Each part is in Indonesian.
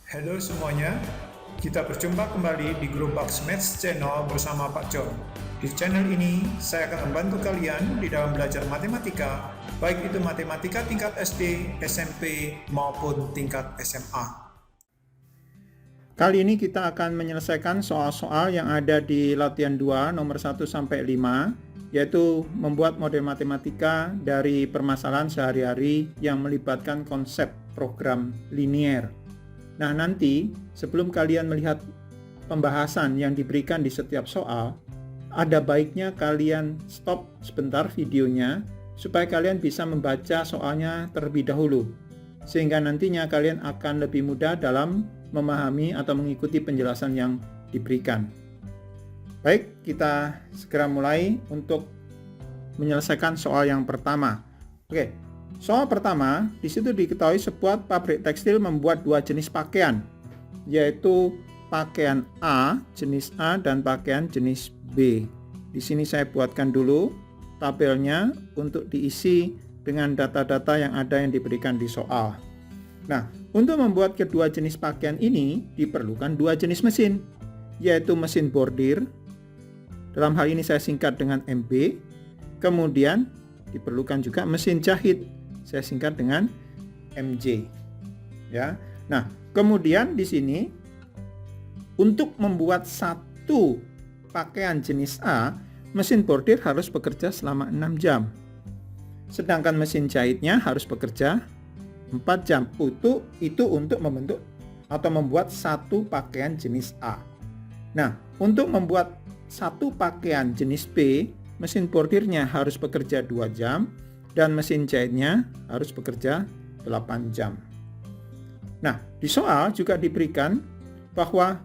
Halo semuanya, kita berjumpa kembali di Globax Maths Channel bersama Pak John. Di channel ini, saya akan membantu kalian di dalam belajar matematika, baik itu matematika tingkat SD, SMP, maupun tingkat SMA. Kali ini kita akan menyelesaikan soal-soal yang ada di latihan 2 nomor 1-5, yaitu membuat model matematika dari permasalahan sehari-hari yang melibatkan konsep program linier. Nah, nanti sebelum kalian melihat pembahasan yang diberikan di setiap soal, ada baiknya kalian stop sebentar videonya supaya kalian bisa membaca soalnya terlebih dahulu, sehingga nantinya kalian akan lebih mudah dalam memahami atau mengikuti penjelasan yang diberikan. Baik, kita segera mulai untuk menyelesaikan soal yang pertama. Oke, soal pertama, di situ diketahui sebuah pabrik tekstil membuat dua jenis pakaian, yaitu pakaian A, jenis A, dan pakaian jenis B. Di sini saya buatkan dulu tabelnya untuk diisi dengan data-data yang ada yang diberikan di soal. Nah, untuk membuat kedua jenis pakaian ini diperlukan dua jenis mesin, yaitu mesin bordir, dalam hal ini saya singkat dengan MB, kemudian diperlukan juga mesin jahit, saya singkat dengan MJ. Ya. Nah, kemudian di sini untuk membuat satu pakaian jenis A, mesin bordir harus bekerja selama 6 jam. Sedangkan mesin jahitnya harus bekerja 4 jam. Itu untuk membentuk atau membuat satu pakaian jenis A. Nah, untuk membuat satu pakaian jenis B, mesin bordirnya harus bekerja 2 jam dan mesin jahitnya harus bekerja 8 jam. Nah, di soal juga diberikan bahwa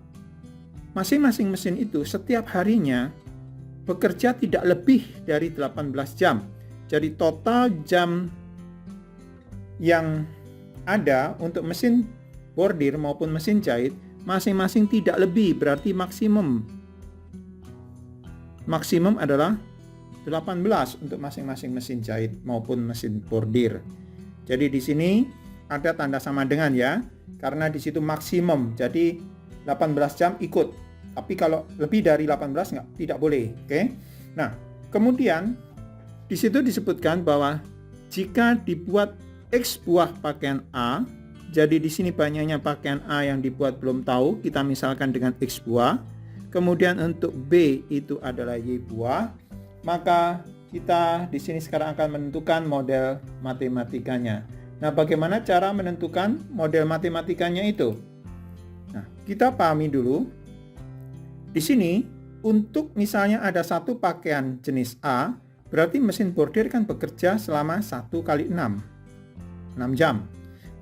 masing-masing mesin itu setiap harinya bekerja tidak lebih dari 18 jam. Jadi total jam yang ada untuk mesin bordir maupun mesin jahit masing-masing tidak lebih, berarti maksimum adalah 18 untuk masing-masing mesin jahit maupun mesin bordir. Jadi di sini ada tanda sama dengan ya, karena di situ maksimum. Jadi 18 jam ikut. Tapi kalau lebih dari 18 tidak boleh, oke? Nah, kemudian di situ disebutkan bahwa jika dibuat X buah pakaian A, jadi di sini banyaknya pakaian A yang dibuat belum tahu, kita misalkan dengan X buah. Kemudian untuk B itu adalah Y buah, maka kita di sini sekarang akan menentukan model matematikanya. Nah, bagaimana cara menentukan model matematikanya itu? Nah, kita pahami dulu. Di sini, untuk misalnya ada satu pakaian jenis A, berarti mesin bordir kan bekerja selama 1 kali 6 jam.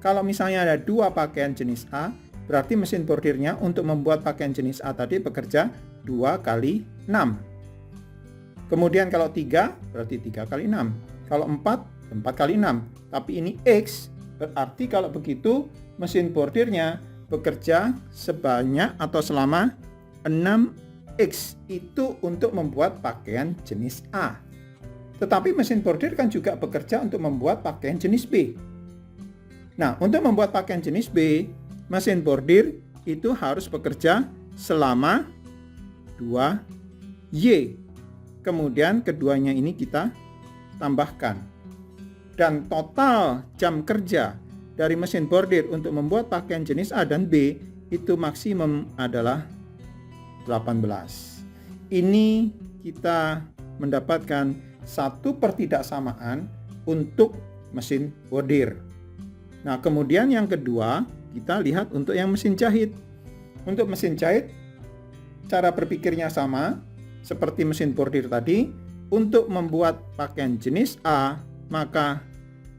Kalau misalnya ada dua pakaian jenis A, berarti mesin bordirnya untuk membuat pakaian jenis A tadi bekerja 2 kali 6. Kemudian kalau 3, berarti 3 kali 6. Kalau 4, 4 kali 6. Tapi ini X, berarti kalau begitu mesin bordirnya bekerja sebanyak atau selama 6X, itu untuk membuat pakaian jenis A. Tetapi mesin bordir kan juga bekerja untuk membuat pakaian jenis B. Nah, untuk membuat pakaian jenis B, mesin bordir itu harus bekerja selama 2Y. Kemudian keduanya ini kita tambahkan. Dan total jam kerja dari mesin bordir untuk membuat pakaian jenis A dan B itu maksimum adalah 18. Ini kita mendapatkan satu pertidaksamaan untuk mesin bordir. Nah, kemudian yang kedua, kita lihat untuk yang mesin jahit. Untuk mesin jahit, cara berpikirnya sama seperti mesin bordir tadi. Untuk membuat pakaian jenis A, maka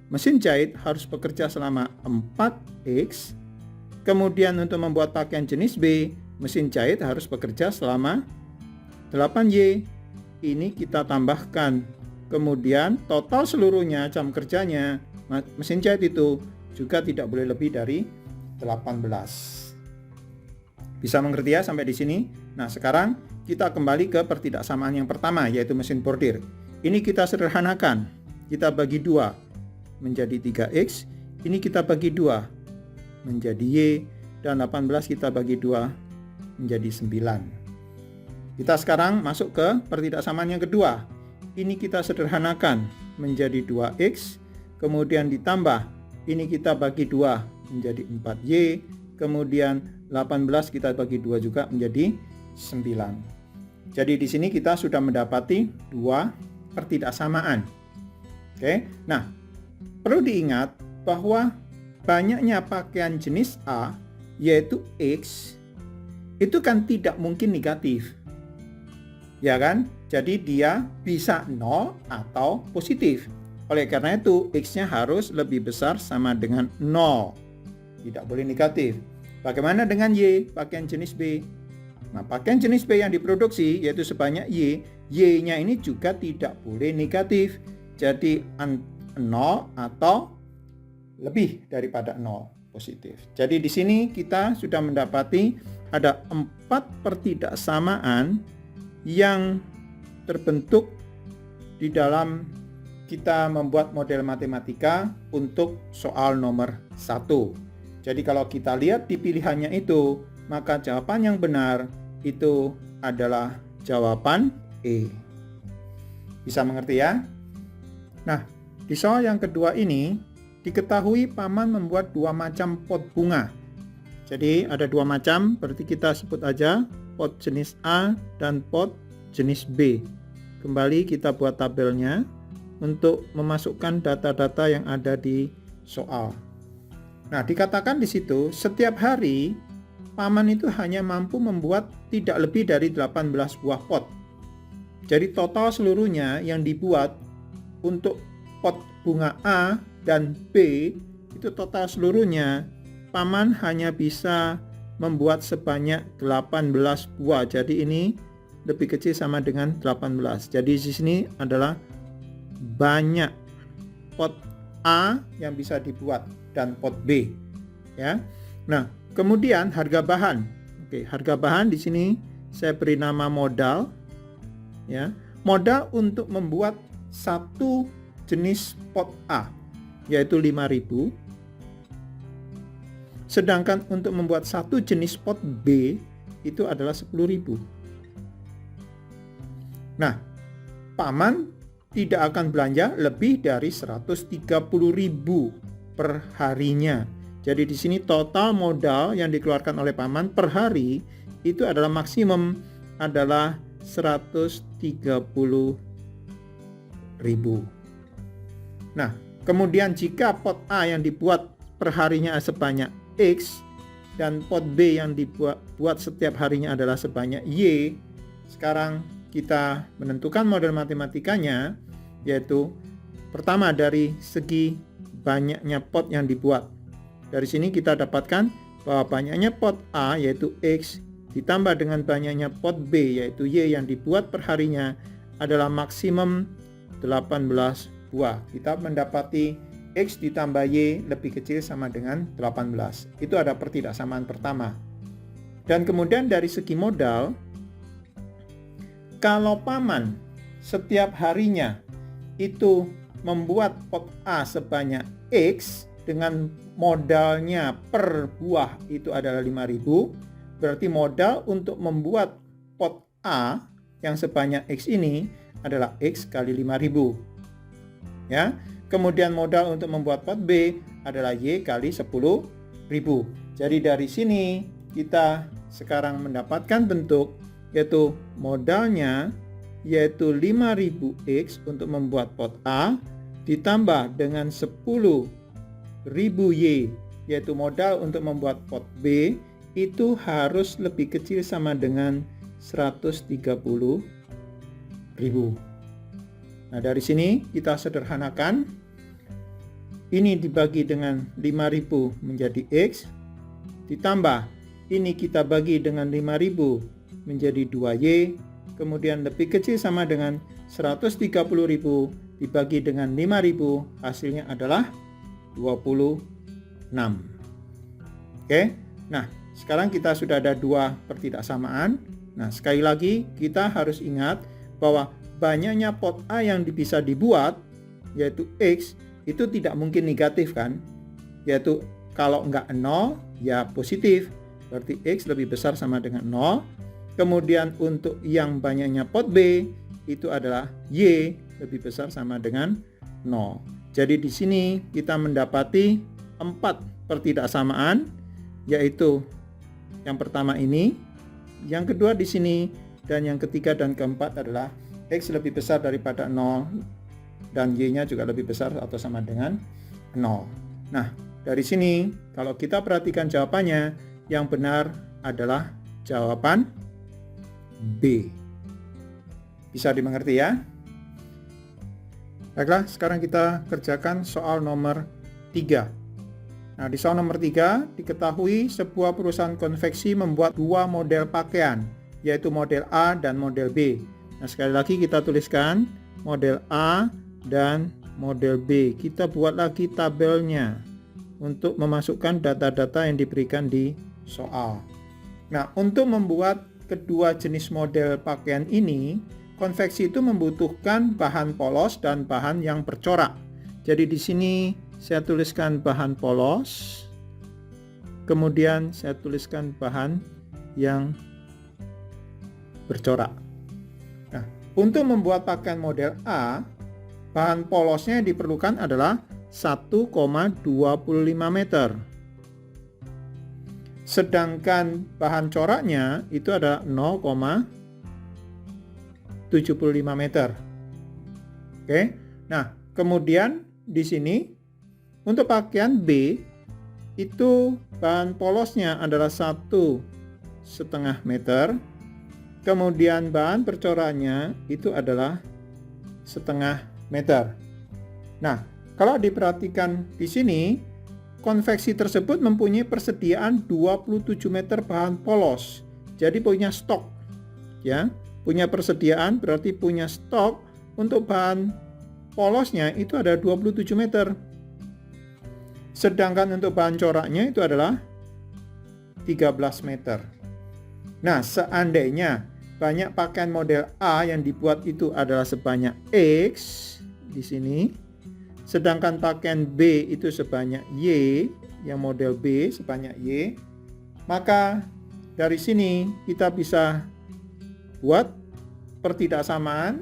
mesin jahit harus bekerja selama 4X. Kemudian untuk membuat pakaian jenis B, mesin jahit harus bekerja selama 8Y. Ini kita tambahkan. Kemudian total seluruhnya jam kerjanya mesin jahit itu juga tidak boleh lebih dari 18. Bisa mengerti ya sampai di sini? Nah, sekarang kita kembali ke pertidaksamaan yang pertama, yaitu mesin bordir. Ini kita sederhanakan. Kita bagi 2 menjadi 3X. Ini kita bagi 2 menjadi Y. dan 18 kita bagi 2 menjadi 9. Kita sekarang masuk ke pertidaksamaan yang kedua. Ini kita sederhanakan menjadi 2x, kemudian ditambah, ini kita bagi 2 menjadi 4y, kemudian 18 kita bagi 2 juga menjadi 9. Jadi di sini kita sudah mendapati dua pertidaksamaan. Oke. Nah, perlu diingat bahwa banyaknya pakaian jenis A, yaitu X, itu kan tidak mungkin negatif. Ya kan? Jadi dia bisa 0 atau positif. Oleh karena itu, X-nya harus lebih besar sama dengan 0. Tidak boleh negatif. Bagaimana dengan Y, pakaian jenis B? Nah, pakaian jenis B yang diproduksi yaitu sebanyak Y, Y-nya ini juga tidak boleh negatif. Jadi 0 atau lebih daripada 0 positif. Jadi di sini kita sudah mendapati ada 4 pertidaksamaan yang terbentuk di dalam kita membuat model matematika untuk soal nomor 1. Jadi kalau kita lihat di pilihannya itu, maka jawaban yang benar itu adalah jawaban E. Bisa mengerti ya? Nah, di soal yang kedua ini diketahui paman membuat 2 macam pot bunga. Jadi ada 2 macam, berarti kita sebut aja pot jenis A dan pot jenis B. Kembali kita buat tabelnya untuk memasukkan data-data yang ada di soal. Nah, dikatakan di situ setiap hari paman itu hanya mampu membuat tidak lebih dari 18 buah pot. Jadi total seluruhnya yang dibuat untuk pot bunga A dan B itu total seluruhnya paman hanya bisa membuat sebanyak 18 buah. Jadi ini lebih kecil sama dengan 18. Jadi di sini adalah banyak pot A yang bisa dibuat dan pot B, ya. Nah, kemudian harga bahan. Oke, harga bahan di sini saya beri nama modal, ya. Modal untuk membuat satu jenis pot A yaitu 5.000. Sedangkan untuk membuat satu jenis pot B itu adalah 10.000. Nah, paman tidak akan belanja lebih dari 130.000 per harinya. Jadi di sini total modal yang dikeluarkan oleh paman per hari itu adalah maksimum adalah 130.000. Nah, kemudian jika pot A yang dibuat per harinya sebanyak X dan pot B yang dibuat setiap harinya adalah sebanyak Y, sekarang kita menentukan model matematikanya, yaitu pertama dari segi banyaknya pot yang dibuat. Dari sini kita dapatkan bahwa banyaknya pot A yaitu X ditambah dengan banyaknya pot B yaitu Y yang dibuat per harinya adalah maksimum 18 buah. Kita mendapati X ditambah Y lebih kecil sama dengan 18. Itu ada pertidaksamaan pertama. Dan kemudian dari segi modal, kalau paman setiap harinya itu membuat pot A sebanyak X dengan modalnya per buah itu adalah 5.000, berarti modal untuk membuat pot A yang sebanyak X ini adalah X kali 5.000. Ya. Kemudian modal untuk membuat pot B adalah Y kali 10.000. Jadi dari sini kita sekarang mendapatkan bentuk yaitu modalnya yaitu 5.000X untuk membuat pot A ditambah dengan 10.000Y yaitu modal untuk membuat pot B itu harus lebih kecil sama dengan 130.000. Nah, dari sini kita sederhanakan. Ini dibagi dengan 5.000 menjadi X ditambah ini kita bagi dengan 5.000 menjadi 2Y, kemudian lebih kecil sama dengan 130.000 dibagi dengan 5.000, hasilnya adalah 26. Oke, nah sekarang kita sudah ada 2 pertidaksamaan. Nah, sekali lagi kita harus ingat bahwa banyaknya pot A yang bisa dibuat yaitu X itu tidak mungkin negatif kan, yaitu kalau enggak 0 ya positif. berarti X lebih besar sama dengan 0. Kemudian untuk yang banyaknya pot B itu adalah Y lebih besar sama dengan 0. Jadi di sini kita mendapati 4 pertidaksamaan, yaitu yang pertama ini, yang kedua di sini, dan yang ketiga dan keempat adalah X lebih besar daripada 0 dan Y-nya juga lebih besar atau sama dengan 0. Nah, dari sini kalau kita perhatikan jawabannya, yang benar adalah jawaban B. Bisa dimengerti ya? Baiklah, sekarang kita kerjakan soal nomor 3. Nah, di soal nomor 3 diketahui sebuah perusahaan konveksi membuat 2 model pakaian, yaitu model A dan model B. Nah, sekali lagi kita tuliskan model A dan model B. Kita buat lagi tabelnya untuk memasukkan data-data yang diberikan di soal. Nah, untuk membuat kedua jenis model pakaian ini, konveksi itu membutuhkan bahan polos dan bahan yang bercorak. Jadi di sini saya tuliskan bahan polos, kemudian saya tuliskan bahan yang bercorak. Nah, untuk membuat pakaian model A, bahan polosnya yang diperlukan adalah 1,25 meter. Sedangkan bahan coraknya itu adalah 0,75 meter. Oke. Nah, kemudian di sini untuk pakaian B itu bahan polosnya adalah 1,5 meter. Kemudian bahan percoraknya itu adalah 0,5 meter. Nah, kalau diperhatikan di sini, konveksi tersebut mempunyai persediaan 27 meter bahan polos. Jadi punya stok, ya. Punya persediaan berarti punya stok untuk bahan polosnya itu ada 27 meter. Sedangkan untuk bahan coraknya itu adalah 13 meter. Nah, seandainya banyak pakaian model A yang dibuat itu adalah sebanyak X di sini, sedangkan pakaian B itu sebanyak Y, yang model B sebanyak Y, maka dari sini kita bisa buat pertidaksamaan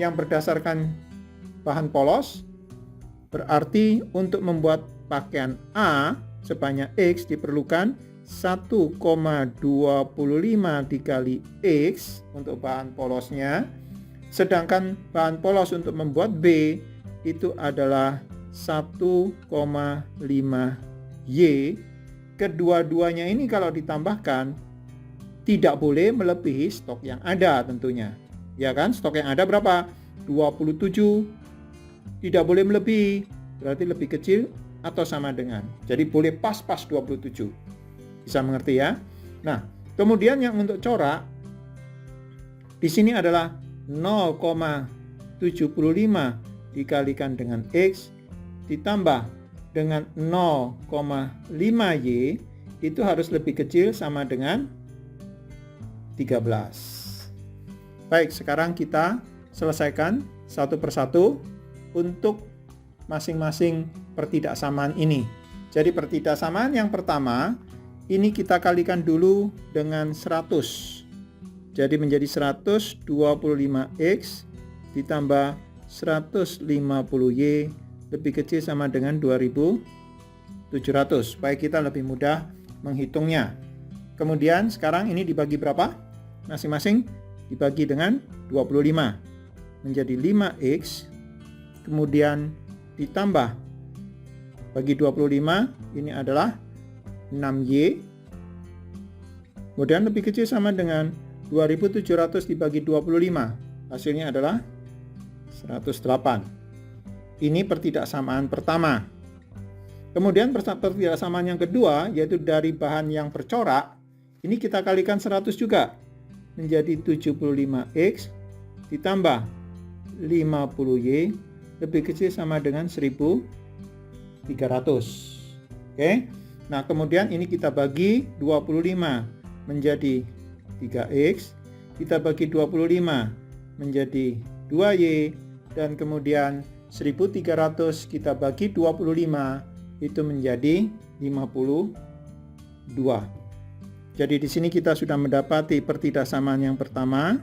yang berdasarkan bahan polos. Berarti untuk membuat pakaian A sebanyak X diperlukan 1,25 dikali X untuk bahan polosnya. Sedangkan bahan polos untuk membuat B itu adalah 1,5 Y. Kedua-duanya ini kalau ditambahkan tidak boleh melebihi stok yang ada tentunya. Ya kan? Stok yang ada berapa? 27. Tidak boleh melebihi. Berarti lebih kecil atau sama dengan. Jadi boleh pas-pas 27. Bisa mengerti ya? Nah, kemudian yang untuk corak di sini adalah 0,75 dikalikan dengan X ditambah dengan 0,5Y itu harus lebih kecil sama dengan 13. Baik, sekarang kita selesaikan satu persatu untuk masing-masing pertidaksamaan ini. Jadi pertidaksamaan yang pertama, ini kita kalikan dulu dengan 100. Jadi menjadi 125X ditambah 150Y lebih kecil sama dengan 2700. Supaya kita lebih mudah menghitungnya. Kemudian sekarang ini dibagi berapa? Masing-masing dibagi dengan 25. Menjadi 5X. Kemudian ditambah bagi 25 ini adalah 6Y. Kemudian lebih kecil sama dengan 2700 dibagi 25. Hasilnya adalah 108. Ini pertidaksamaan pertama. Kemudian pertidaksamaan yang kedua, yaitu dari bahan yang bercorak, ini kita kalikan 100 juga. Menjadi 75X ditambah 50Y lebih kecil sama dengan 1300. Oke. Nah, kemudian ini kita bagi 25 menjadi 3X, kita bagi 25 menjadi 2Y, dan kemudian 1300 kita bagi 25 itu menjadi 52. Jadi di sini kita sudah mendapati pertidaksamaan yang pertama,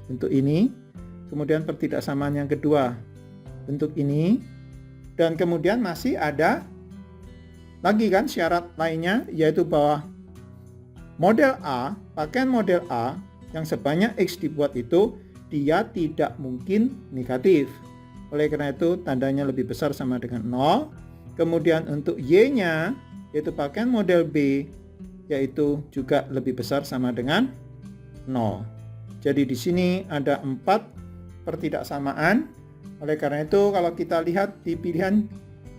bentuk ini, kemudian pertidaksamaan yang kedua, bentuk ini, dan kemudian masih ada lagi kan syarat lainnya, yaitu bahwa model A, pakaian model A yang sebanyak X dibuat itu, dia tidak mungkin negatif. Oleh karena itu tandanya lebih besar sama dengan 0. Kemudian untuk Y-nya, yaitu pakaian model B, yaitu juga lebih besar sama dengan 0. Jadi di sini ada 4 pertidaksamaan. Oleh karena itu kalau kita lihat di pilihan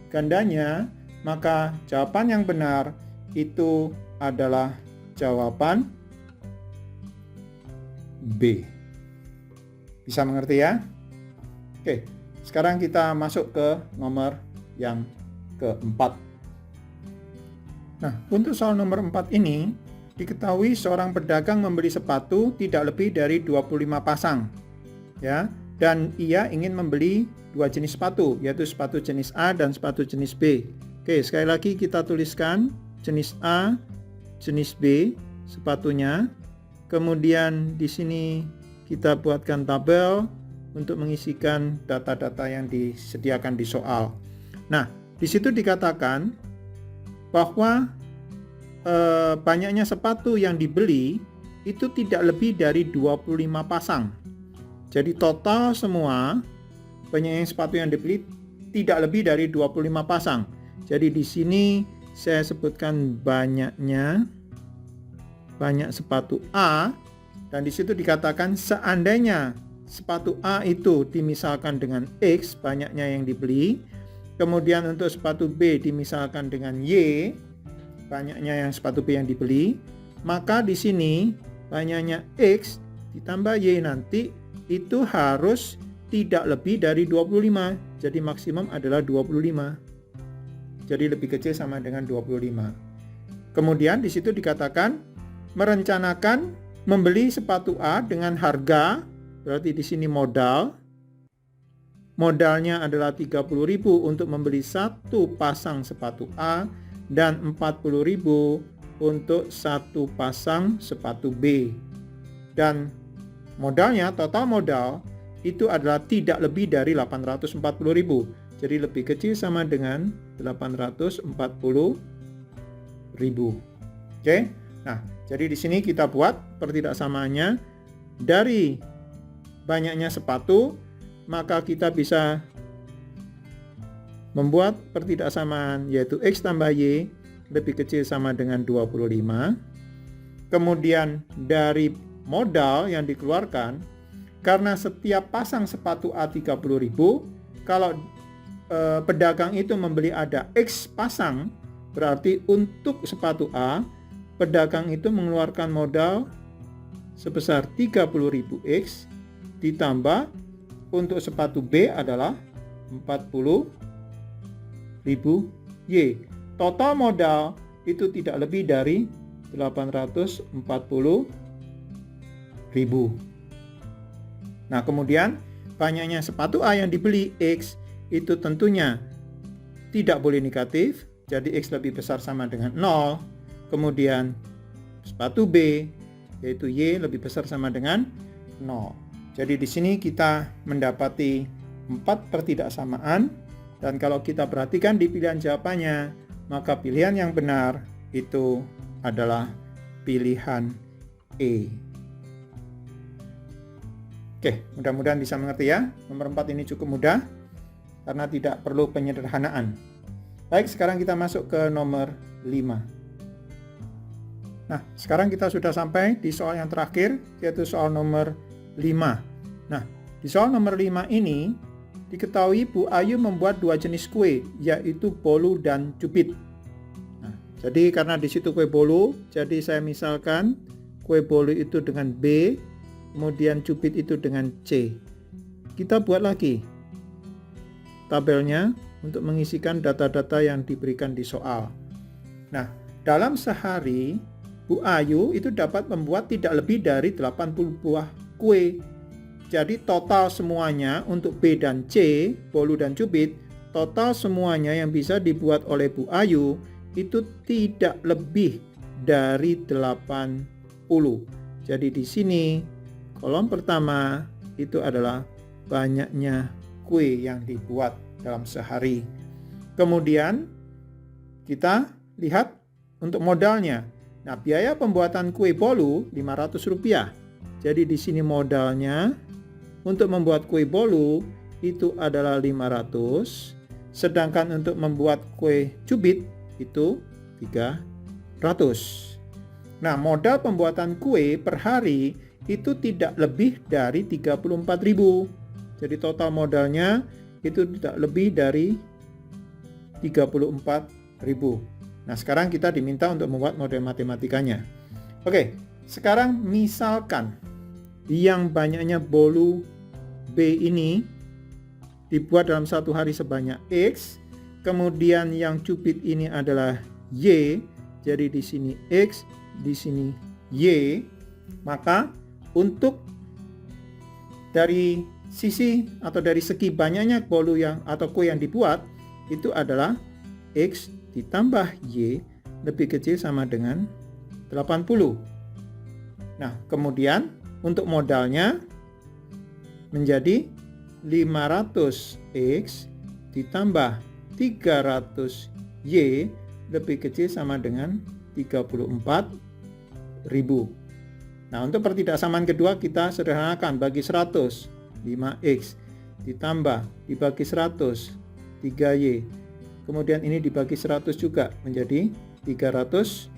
gandanya, maka jawaban yang benar itu adalah jawaban B. Bisa mengerti ya? Oke, sekarang kita masuk ke nomor yang keempat. Nah, untuk soal nomor 4 ini, diketahui seorang pedagang membeli sepatu tidak lebih dari 25 pasang. Ya, dan ia ingin membeli 2 jenis sepatu, yaitu sepatu jenis A dan sepatu jenis B. Oke, sekali lagi kita tuliskan jenis A, jenis B sepatunya. Kemudian di sini kita buatkan tabel untuk mengisikan data-data yang disediakan di soal. Nah, di situ dikatakan bahwa banyaknya sepatu yang dibeli itu tidak lebih dari 25 pasang. Jadi total semua banyaknya sepatu yang dibeli tidak lebih dari 25 pasang. Jadi di sini saya sebutkan banyak sepatu A, dan di situ dikatakan seandainya sepatu A itu dimisalkan dengan X banyaknya yang dibeli, kemudian untuk sepatu B dimisalkan dengan Y banyaknya yang sepatu B yang dibeli, maka di sini banyaknya X ditambah Y nanti itu harus tidak lebih dari 25. Jadi maksimum adalah 25. Jadi lebih kecil sama dengan 25. Kemudian di situ dikatakan merencanakan membeli sepatu A dengan harga, berarti di sini modalnya adalah 30.000 untuk membeli satu pasang sepatu A dan 40.000 untuk satu pasang sepatu B. Dan modalnya, total modal itu adalah tidak lebih dari 840.000. Jadi lebih kecil sama dengan 840.000. Oke. Nah, jadi di sini kita buat pertidaksamaannya dari banyaknya sepatu, maka kita bisa membuat pertidaksamaan yaitu X tambah Y lebih kecil sama dengan 25. Kemudian dari modal yang dikeluarkan, karena setiap pasang sepatu A 30.000, kalau pedagang itu membeli ada X pasang, berarti untuk sepatu A, pedagang itu mengeluarkan modal sebesar 30.000 X, ditambah untuk sepatu B adalah 40.000 Y. Total modal itu tidak lebih dari 840.000. Nah, kemudian banyaknya sepatu A yang dibeli X itu tentunya tidak boleh negatif, jadi X lebih besar sama dengan 0. Kemudian sepatu B yaitu Y lebih besar sama dengan 0. Jadi di sini kita mendapati 4 pertidaksamaan. Dan kalau kita perhatikan di pilihan jawabannya, maka pilihan yang benar itu adalah pilihan E. Oke, mudah-mudahan bisa mengerti ya. Nomor 4 ini cukup mudah karena tidak perlu penyederhanaan. Baik, sekarang kita masuk ke nomor 5. Nah, sekarang kita sudah sampai di soal yang terakhir, yaitu soal nomor 5. Nah, di soal nomor 5 ini diketahui Bu Ayu membuat 2 jenis kue, yaitu bolu dan cubit. Nah, jadi karena di situ kue bolu, jadi saya misalkan kue bolu itu dengan B, kemudian cubit itu dengan C. Kita buat lagi tabelnya untuk mengisikan data-data yang diberikan di soal. Nah, dalam sehari Bu Ayu itu dapat membuat tidak lebih dari 80 buah kue. Jadi total semuanya untuk B dan C, bolu dan cubit, total semuanya yang bisa dibuat oleh Bu Ayu itu tidak lebih dari 80. Jadi di sini kolom pertama itu adalah banyaknya kue yang dibuat dalam sehari. Kemudian kita lihat untuk modalnya. Nah, biaya pembuatan kue bolu Rp500. Jadi di sini modalnya untuk membuat kue bolu itu adalah 500, sedangkan untuk membuat kue cubit itu 300. Nah, modal pembuatan kue per hari itu tidak lebih dari 34.000. Jadi total modalnya itu tidak lebih dari 34.000. Nah, sekarang kita diminta untuk membuat model matematikanya. Oke, sekarang misalkan yang banyaknya bolu B ini dibuat dalam satu hari sebanyak X, kemudian yang cubit ini adalah Y, jadi di sini X, di sini Y, maka untuk dari sisi atau dari segi banyaknya bolu yang atau kue yang dibuat itu adalah X ditambah Y lebih kecil sama dengan 80. Nah, kemudian untuk modalnya menjadi 500X ditambah 300Y lebih kecil sama dengan 34.000. Nah, untuk pertidaksamaan kedua kita sederhanakan, bagi 100 5X ditambah dibagi 100 3Y. Kemudian ini dibagi 100 juga menjadi 340.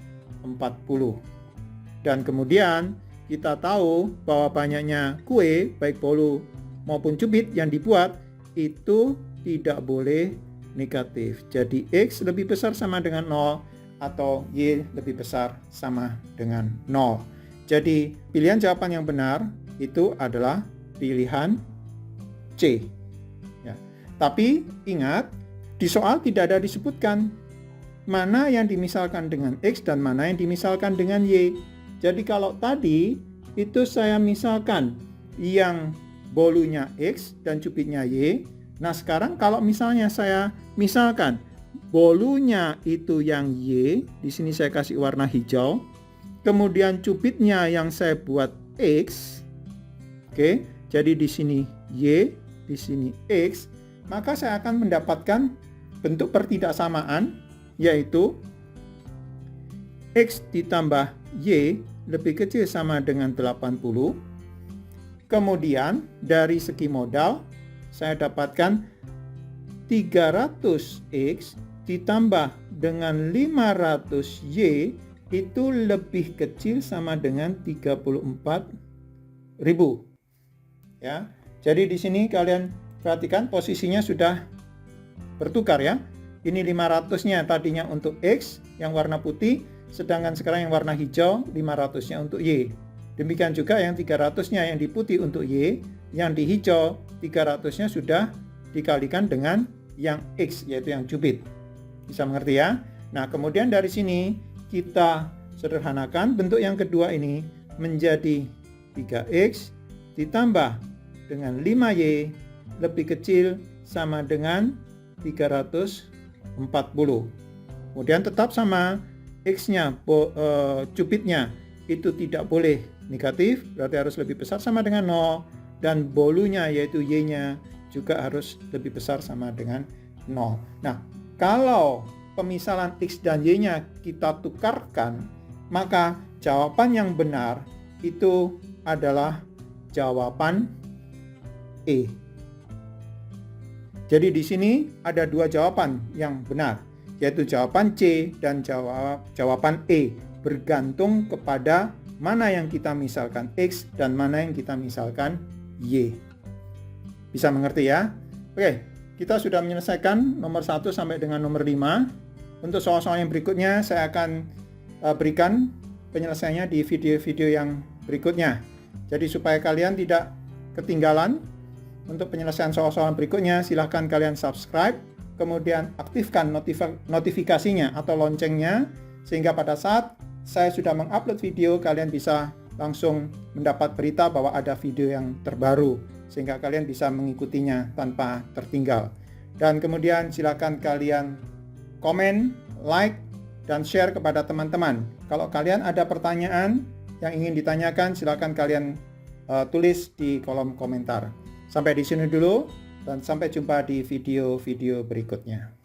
Dan kemudian kita tahu bahwa banyaknya kue baik bolu maupun cubit yang dibuat itu tidak boleh negatif. Jadi X lebih besar sama dengan 0 atau Y lebih besar sama dengan 0. Jadi pilihan jawaban yang benar itu adalah pilihan C. Ya. Tapi ingat, di soal tidak ada disebutkan mana yang dimisalkan dengan X dan mana yang dimisalkan dengan Y. Jadi kalau tadi itu saya misalkan yang bolunya X dan cubitnya Y. Nah, sekarang kalau misalnya saya misalkan bolunya itu yang Y, di sini saya kasih warna hijau. Kemudian cubitnya yang saya buat X. Oke, jadi di sini Y, di sini X, maka saya akan mendapatkan bentuk pertidaksamaan yaitu X ditambah Y lebih kecil sama dengan 80. Kemudian dari segi modal saya dapatkan 300X ditambah dengan 500Y itu lebih kecil sama dengan 34.000. Ya. Jadi di sini kalian perhatikan posisinya sudah bertukar ya. Ini 500-nya tadinya untuk X yang warna putih, sedangkan sekarang yang warna hijau 500-nya untuk Y. Demikian juga yang 300-nya yang di putih untuk Y, yang di hijau 300-nya sudah dikalikan dengan yang X yaitu yang cubit. Bisa mengerti ya? Nah, kemudian dari sini kita sederhanakan bentuk yang kedua ini menjadi 3X ditambah dengan 5Y lebih kecil sama dengan 340. Kemudian tetap sama X-nya, cubitnya itu tidak boleh negatif, berarti harus lebih besar sama dengan 0. Dan bolunya yaitu Y-nya juga harus lebih besar sama dengan 0. Nah, kalau pemisalan X dan Y-nya kita tukarkan, maka jawaban yang benar itu adalah jawaban E. Jadi di sini ada dua jawaban yang benar, yaitu jawaban C dan jawaban E, bergantung kepada mana yang kita misalkan X dan mana yang kita misalkan Y. Bisa mengerti ya? Oke, kita sudah menyelesaikan nomor 1 sampai dengan nomor 5. Untuk soal-soal yang berikutnya saya akan berikan penyelesaiannya di video-video yang berikutnya. Jadi supaya kalian tidak ketinggalan untuk penyelesaian soal-soal berikutnya, silahkan kalian subscribe, kemudian aktifkan notifikasinya atau loncengnya, sehingga pada saat saya sudah mengupload video, kalian bisa langsung mendapat berita bahwa ada video yang terbaru, sehingga kalian bisa mengikutinya tanpa tertinggal. Dan kemudian silahkan kalian komen, like, dan share kepada teman-teman. Kalau kalian ada pertanyaan yang ingin ditanyakan, silakan kalian tulis di kolom komentar. Sampai di sini dulu, dan sampai jumpa di video-video berikutnya.